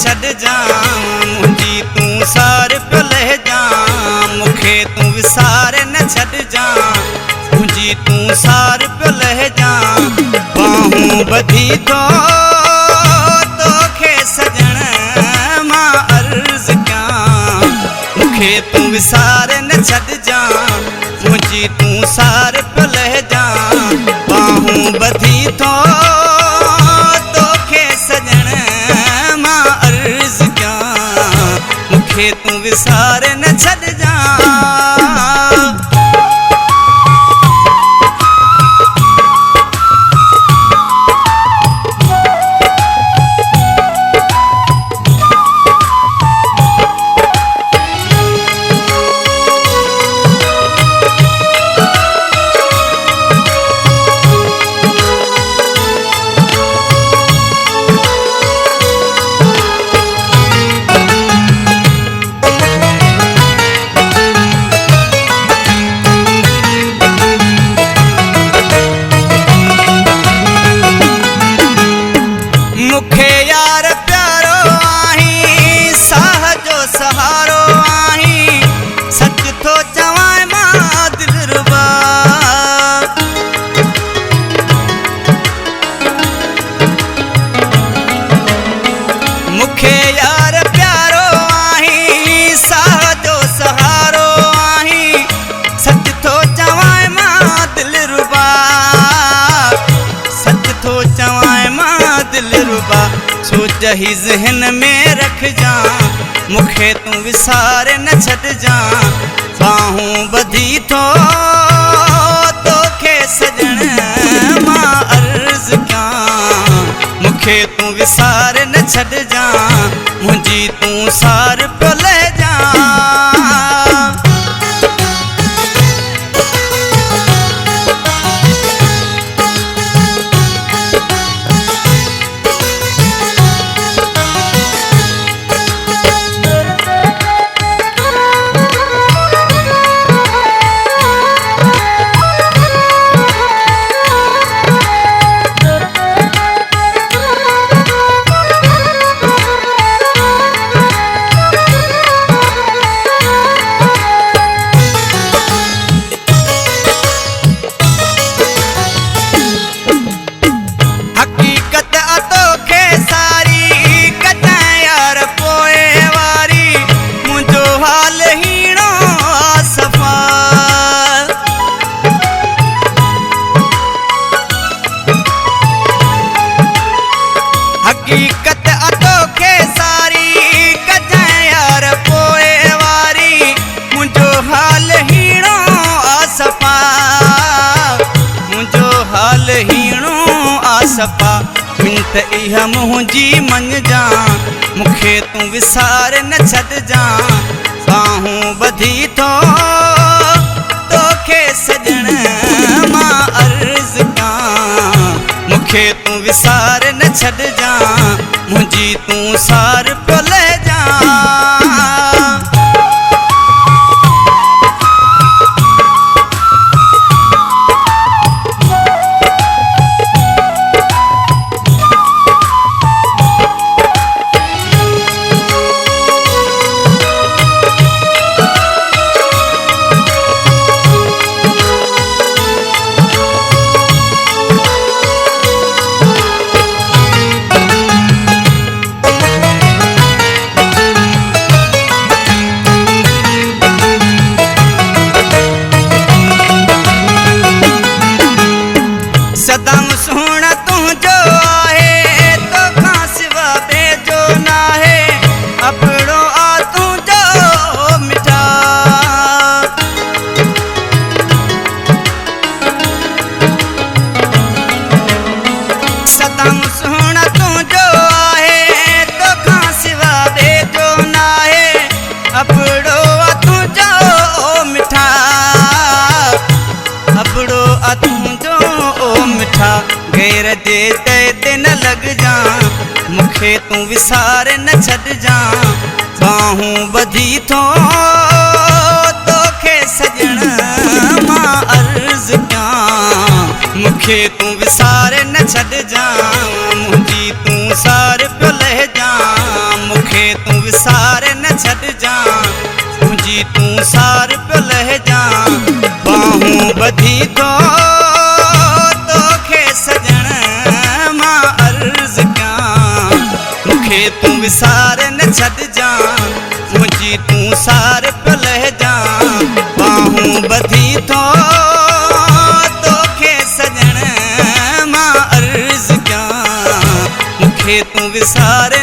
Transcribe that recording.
छॾिजां मुंहिंजी तूं सार पियो लहिजां मूंखे तूं विसारे न छॾिजां मुंहिंजी तूं सार पियो लहिजां बाहूं ॿधी थो तोखे सजण मां अर्ज़ कयां मूंखे तूं विसारे न छॾिजां मुंहिंजी तूं सार पियो लहिजां बाहूं ॿधी थो तोखे सजण मां अर्ज़ कयां मूंखे तूं विसारे न छॾिजां मूंखे यार प्यारो आहीं साह जो सहारो आहीं सच थो चवां मां दिलरुबा मूंखे यार प्यारो आहीं साह जो सहारो आहीं सच थो चवां मां दिलरुबा सच थो चवां मां दिलरुबा सोच ही ज़हन में रखजां मूंखे तूं विसारे न छॾिजां बाहूं ॿधी थो तोखे सजण मां अर्ज़ कयां मूंखे तूं विसारे न छॾिजां मुंहिंजी तूं सार पियो लहिजां हकीकत तोखे सारी कजां यार पोइ वारी मुंहिंजो हाल हीणो आसपा मुंहिंजो हाल हीणो आसपा मिंट इहा मुंहिंजी मञजां मूंखे तूं विसारे न छॾिजां बाहूं ॿधी थो तोखे सजण मां अर्ज़ कयां मूंखे तूं विसारे न छॾिजां मुंहिंजी तूं सार पियो लहिजां सदाम सोहणा तुंहिंजो आहे तोखां सिवा ॿिए नाहे अपड़ो आ तुंहिंजो मिठा सदाम सोहणा तुंहिंजो आहे तोखां सिवा ॿिए नाहे अपड़ो आ तुंहिंजो मिठा अपड़ो आ तुंहिंजो मिठा गैर जे ते न लॻजां मूंखे तूं विसारे न छॾिजां बाहूं ॿधी थो तोखे सजण मां अर्ज़ कयां मूंखे तूं विसारे न छॾिजां मुंहिंजी तूं सार पियो लहिजां छॾिजां मुंहिंजी तूं सार पियो लहिजां बाहूं ॿधी थो तोखे सजण मां अर्ज़ कयां मूंखे तूं विसारे न छॾिजां मुंहिंजी तूं सार पियो लहिजां बाहूं ॿधी थो तोखे सजण मां अर्ज़ कयां मूंखे तूं विसारे